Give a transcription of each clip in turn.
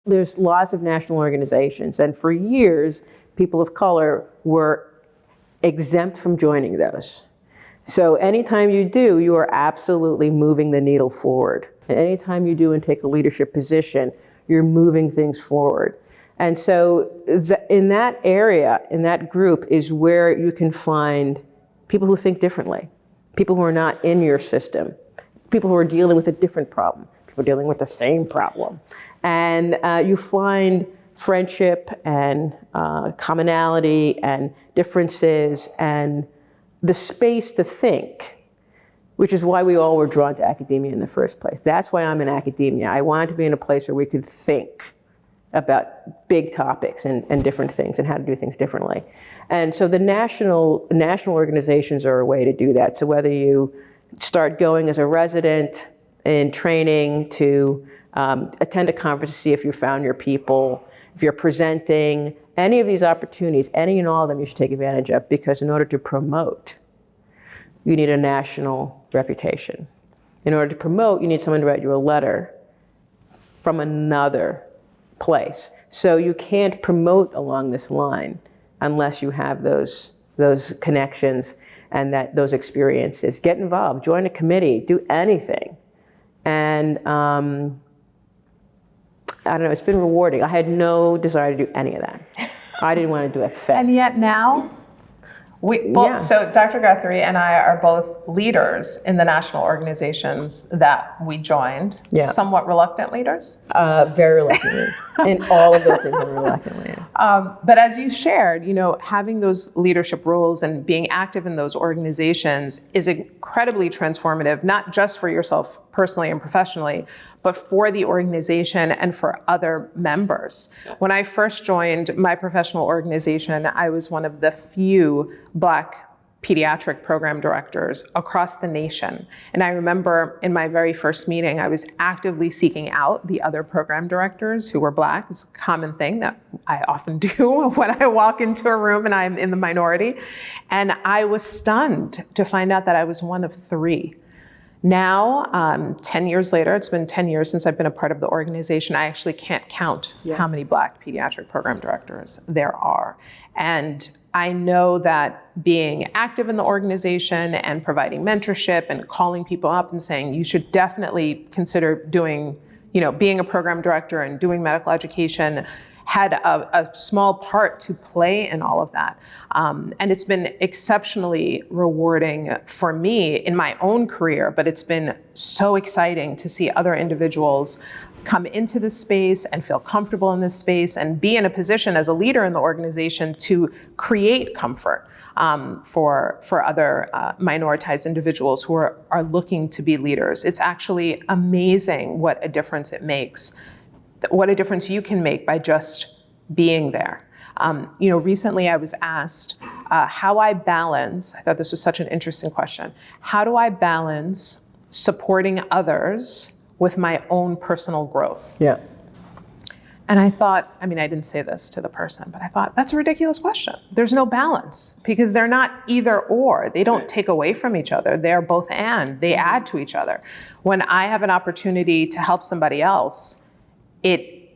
there's lots of national organizations, and for years, people of color were exempt from joining those. So anytime you do, you are absolutely moving the needle forward. And anytime you do and take a leadership position, you're moving things forward. And so in that area, in that group, is where you can find people who think differently, people who are not in your system, people who are dealing with a different problem, people dealing with the same problem. And you find friendship and commonality and differences and the space to think, which is why we all were drawn to academia in the first place. That's why I'm in academia. I wanted to be in a place where we could think about big topics and different things and how to do things differently. And so the national organizations are a way to do that. So whether you start going as a resident in training to attend a conference to see if you found your people, if you're presenting, any of these opportunities, any and all of them you should take advantage of, because in order to promote, you need a national reputation. In order to promote, you need someone to write you a letter from another place. So you can't promote along this line unless you have those connections and those experiences. Get involved, join a committee, do anything. And I don't know, it's been rewarding. I had no desire to do any of that. I didn't want to do a thing. And yet now, so Dr. Guthrie and I are both leaders in the national organizations that we joined. Yeah. Somewhat reluctant leaders? Very reluctantly. In all of those things, I'm reluctantly. But as you shared, having those leadership roles and being active in those organizations is incredibly transformative, not just for yourself personally and professionally, but for the organization and for other members. When I first joined my professional organization, I was one of the few Black pediatric program directors across the nation. And I remember in my very first meeting, I was actively seeking out the other program directors who were Black. It's a common thing that I often do when I walk into a room and I'm in the minority. And I was stunned to find out that I was one of 3. Now, 10 years later, it's been 10 years since I've been a part of the organization, I actually can't count how many Black pediatric program directors there are. And I know that being active in the organization and providing mentorship and calling people up and saying, you should definitely consider doing, being a program director and doing medical education, had a small part to play in all of that. And it's been exceptionally rewarding for me in my own career, but it's been so exciting to see other individuals come into this space and feel comfortable in this space and be in a position as a leader in the organization to create comfort for other minoritized individuals who are looking to be leaders. It's actually amazing what a difference it makes, what a difference you can make by just being there. Recently I was asked how I balance, I thought this was such an interesting question, how do I balance supporting others with my own personal growth? Yeah. And I thought, I didn't say this to the person, but I thought, that's a ridiculous question. There's no balance because they're not either or. They don't take away from each other. They're both and. They add to each other. When I have an opportunity to help somebody else, it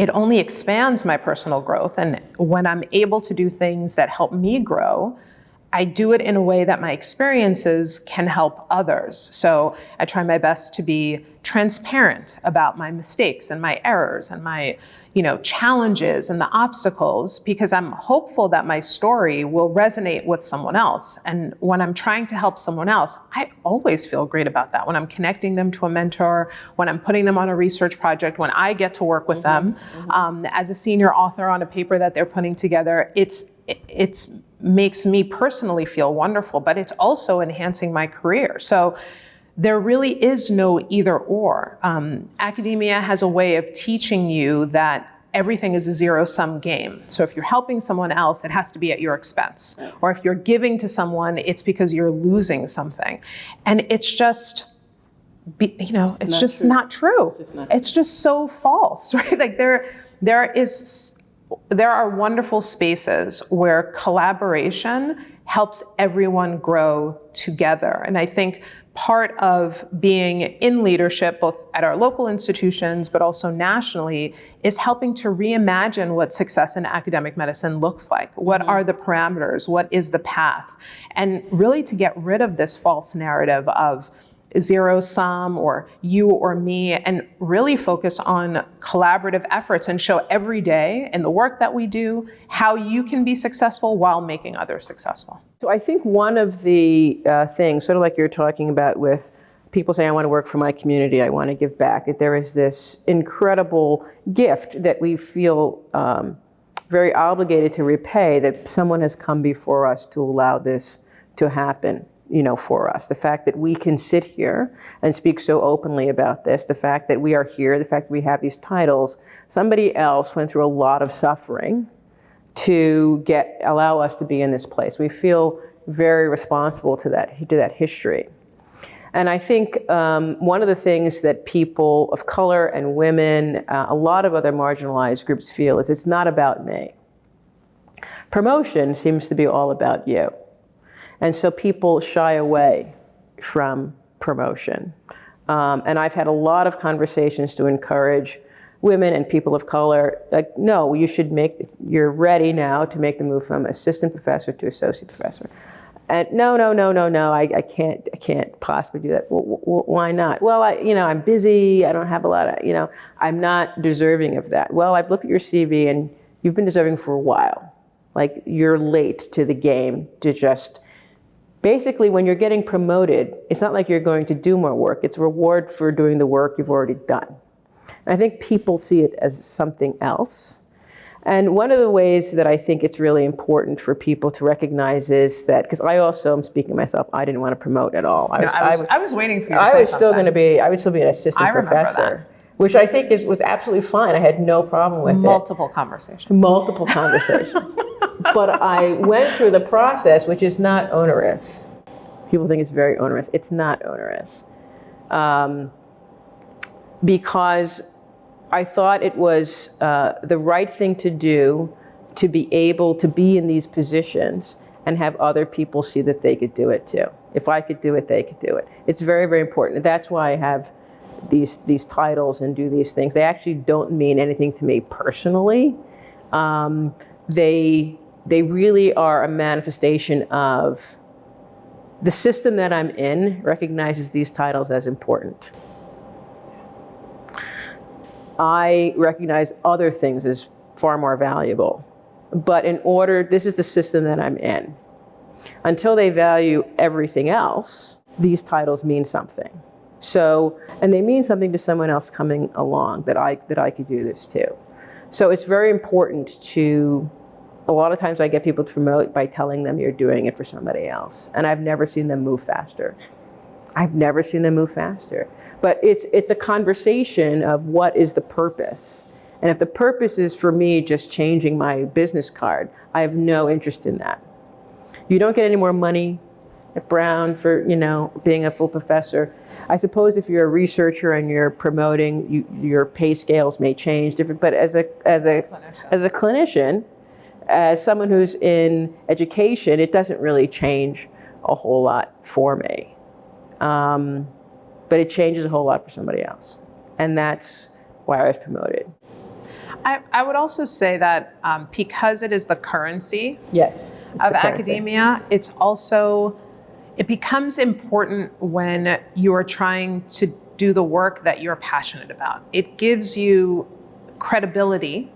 only expands my personal growth. And when I'm able to do things that help me grow, I do it in a way that my experiences can help others. So I try my best to be transparent about my mistakes and my errors and my, challenges and the obstacles, because I'm hopeful that my story will resonate with someone else. And when I'm trying to help someone else, I always feel great about that. When I'm connecting them to a mentor, when I'm putting them on a research project, when I get to work with them as a senior author on a paper that they're putting together, it's makes me personally feel wonderful, but it's also enhancing my career. So there really is no either or. Academia has a way of teaching you that everything is a zero-sum game. So if you're helping someone else, it has to be at your expense. Or if you're giving to someone, it's because you're losing something. And it's just, it's just not true. It's just so false, right? Like there are wonderful spaces where collaboration helps everyone grow together. And I think part of being in leadership, both at our local institutions, but also nationally, is helping to reimagine what success in academic medicine looks like. What are the parameters? What is the path? And really to get rid of this false narrative of zero sum or you or me, and really focus on collaborative efforts and show every day in the work that we do how you can be successful while making others successful. So I think one of the things, sort of like you're talking about with people saying, I want to work for my community, I want to give back, that there is this incredible gift that we feel very obligated to repay, that someone has come before us to allow this to happen, for us. The fact that we can sit here and speak so openly about this, the fact that we are here, the fact that we have these titles, somebody else went through a lot of suffering to allow us to be in this place. We feel very responsible to that history. And I think one of the things that people of color and women, a lot of other marginalized groups feel is it's not about me. Promotion seems to be all about you. And so people shy away from promotion. And I've had a lot of conversations to encourage women and people of color, like, no, you're ready now to make the move from assistant professor to associate professor. And no, I can't possibly do that. Well, why not? Well, I'm busy, I don't have a lot of, I'm not deserving of that. Well, I've looked at your CV and you've been deserving for a while. Like, you're late to the game to just, basically when you're getting promoted, it's not like you're going to do more work, it's a reward for doing the work you've already done. I think people see it as something else. And one of the ways that I think it's really important for people to recognize is that, because I also am speaking myself, I didn't want to promote at all. I was waiting for you to say I would still be an assistant professor, that. Which I think was absolutely fine. I had no problem with Multiple conversations. But I went through the process, which is not onerous. People think it's very onerous. It's not onerous. Because I thought it was the right thing to do to be able to be in these positions and have other people see that they could do it too. If I could do it, they could do it. It's very, very important. That's why I have these titles and do these things. They actually don't mean anything to me personally. They really are a manifestation of the system that I'm in recognizes these titles as important. I recognize other things as far more valuable. But this is the system that I'm in. Until they value everything else, these titles mean something. So, and they mean something to someone else coming along that I could do this too. So it's very important a lot of times I get people to promote by telling them you're doing it for somebody else. And I've never seen them move faster. But it's a conversation of what is the purpose. And if the purpose is for me just changing my business card, I have no interest in that. You don't get any more money at Brown for being a full professor. I suppose if you're a researcher and you're promoting, your pay scales may change different. But as a clinician, as someone who's in education, it doesn't really change a whole lot for me. But it changes a whole lot for somebody else. And that's why I was promoted. I would also say that because it is the currency of academia, it becomes important when you're trying to do the work that you're passionate about. It gives you credibility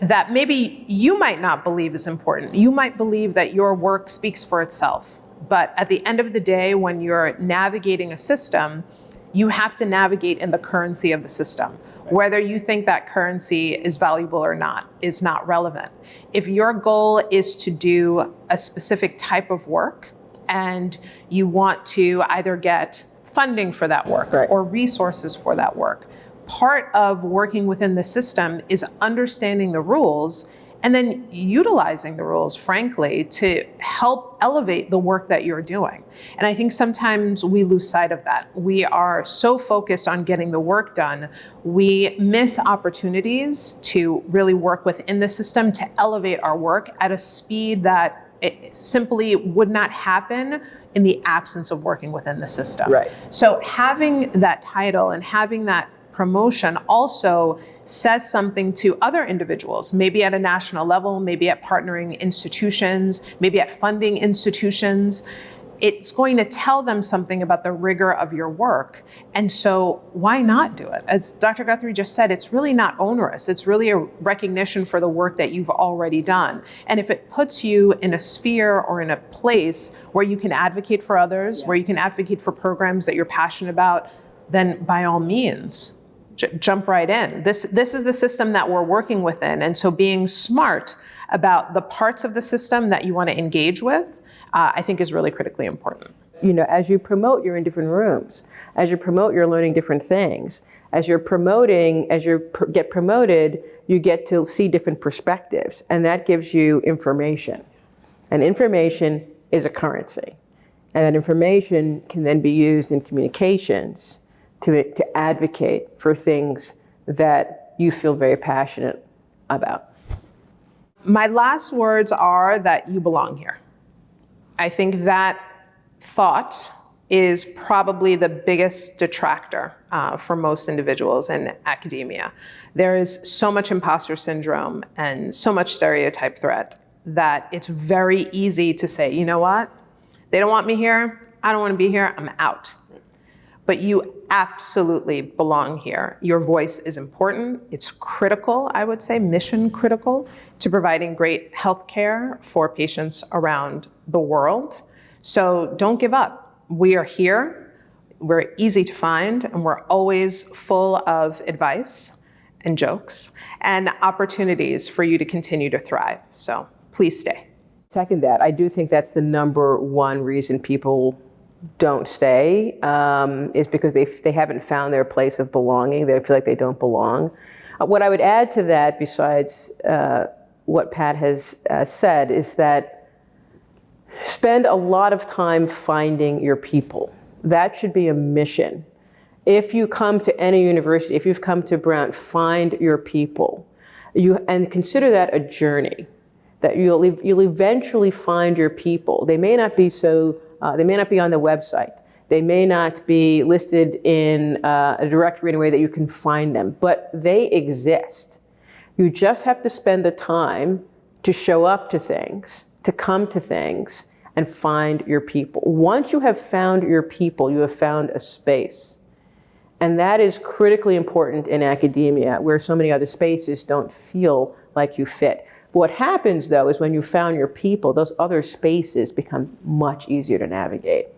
that maybe you might not believe is important. You might believe that your work speaks for itself. But at the end of the day, when you're navigating a system, you have to navigate in the currency of the system. Whether you think that currency is valuable or not is not relevant. If your goal is to do a specific type of work and you want to either get funding for that work or resources for that work, part of working within the system is understanding the rules and then utilizing the rules, frankly, to help elevate the work that you're doing. And I think sometimes we lose sight of that. We are so focused on getting the work done, we miss opportunities to really work within the system to elevate our work at a speed that it simply would not happen in the absence of working within the system. Right. So having that title and having that promotion also says something to other individuals, maybe at a national level, maybe at partnering institutions, maybe at funding institutions. It's going to tell them something about the rigor of your work. And so why not do it? As Dr. Guthrie just said, it's really not onerous. It's really a recognition for the work that you've already done. And if it puts you in a sphere or in a place where you can advocate for others, where you can advocate for programs that you're passionate about, then by all means, jump right in. This is the system that we're working within. And so being smart about the parts of the system that you want to engage with, I think is really critically important. You know, as you promote, you're in different rooms. As you promote, you're learning different things. As you're promoting, get promoted, you get to see different perspectives, and that gives you information. And information is a currency. And that information can then be used in communications to advocate for things that you feel very passionate about. My last words are that you belong here. I think that thought is probably the biggest detractor for most individuals in academia. There is so much imposter syndrome and so much stereotype threat that it's very easy to say, you know what? They don't want me here. I don't want to be here. I'm out. But you absolutely belong here. Your voice is important. It's critical, I would say, mission critical to providing great health care for patients around the world. So don't give up. We are here. We're easy to find, and we're always full of advice and jokes and opportunities for you to continue to thrive. So please stay. Second that, I do think that's the number one reason people don't stay, is because they haven't found their place of belonging. They feel like they don't belong. What I would add to that, besides what Pat has said, is that spend a lot of time finding your people. That should be a mission. If you come to any university, if you've come to Brown, find your people. And consider that a journey, that you'll eventually find your people. They may not be they may not be on the website. They may not be listed in a directory in a way that you can find them, but they exist. You just have to spend the time to show up to things, to come to things, and find your people. Once you have found your people, you have found a space. And that is critically important in academia, where so many other spaces don't feel like you fit. What happens, though, is when you found your people, those other spaces become much easier to navigate.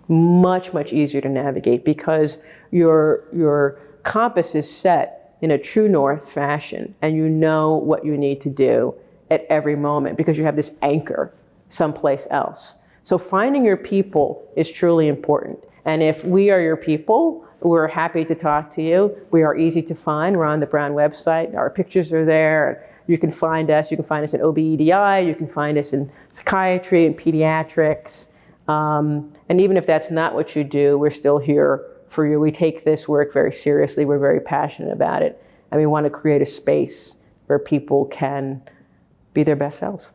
Much, much easier to navigate, because your compass is set in a true north fashion, and you know what you need to do at every moment, because you have this anchor someplace else. So finding your people is truly important. And if we are your people, we're happy to talk to you. We are easy to find. We're on the Brown website. Our pictures are there. You can find us. You can find us in OB/EDI. You can find us in psychiatry and pediatrics. And even if that's not what you do, we're still here for you. We take this work very seriously. We're very passionate about it. And we want to create a space where people can be their best selves.